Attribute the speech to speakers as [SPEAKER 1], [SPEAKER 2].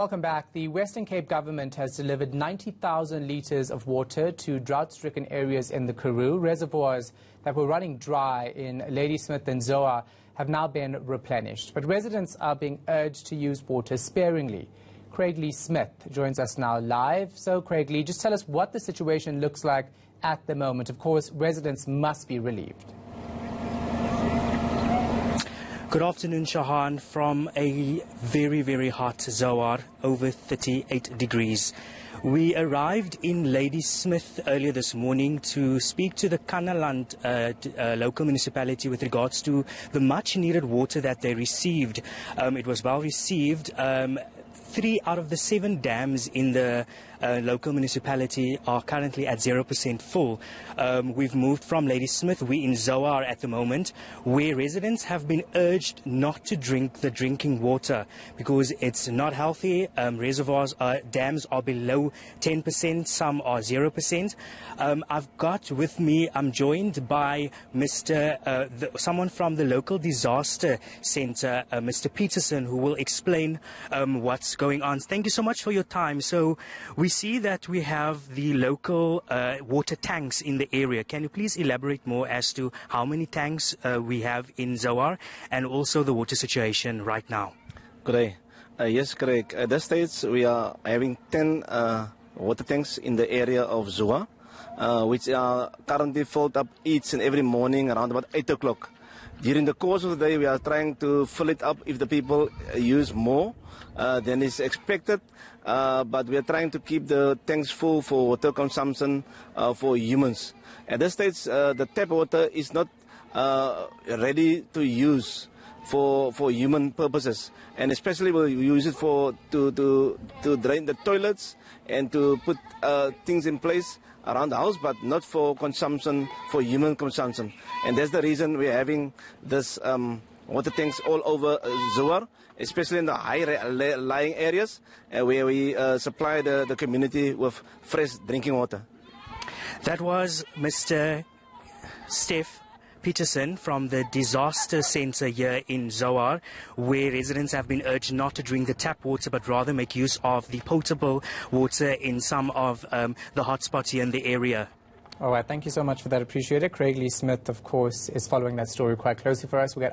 [SPEAKER 1] Welcome back. The Western Cape government has delivered 90,000 litres of water to drought-stricken areas in the Karoo. Reservoirs that were running dry in Ladysmith and Zoar have now been replenished. But residents are being urged to use water sparingly. Craig Lee Smith joins us now live. So, Craig Lee, just tell us what the situation looks like at the moment. Of course, residents must be relieved.
[SPEAKER 2] Good afternoon, Shahan, from a very, very hot Zoar, over 38 degrees. We arrived in Ladysmith earlier this morning to speak to the Kanaland local municipality with regards to the much-needed water that they received. It was well received. 3 out of the 7 dams in the local municipality are currently at 0% full. We've moved from Ladysmith. We're in Zoar at the moment, where residents have been urged not to drink the drinking water because it's not healthy. Reservoirs, dams are below 10%, some are 0%. I've got with me, I'm joined by someone from the local disaster centre, Mr. Peterson, who will explain what's going on. Thank you so much for your time. So we see that we have the local water tanks in the area. Can you please elaborate more as to how many tanks we have in Zoar and also the water situation right now?
[SPEAKER 3] Good day. Yes, correct. At this stage, we are having 10 water tanks in the area of Zoar, which are currently filled up each and every morning around about 8 o'clock. During the course of the day, we are trying to fill it up if the people use more than is expected, but we are trying to keep the tanks full for water consumption for humans. At this stage, the tap water is not ready to use for human purposes, and especially we'll use it to drain the toilets and to put things in place around the house, but not for consumption, for human consumption. And that's the reason we're having this water tanks all over Zoar, especially in the high-lying areas where we supply the community with fresh drinking water.
[SPEAKER 2] That was Mr. Steph Peterson from the disaster centre here in Zoar, where residents have been urged not to drink the tap water but rather make use of the potable water in some of the hotspots here in the area.
[SPEAKER 1] All right, thank you so much for that. Appreciate it. Craig Lee Smith, of course, is following that story quite closely for us. We'll get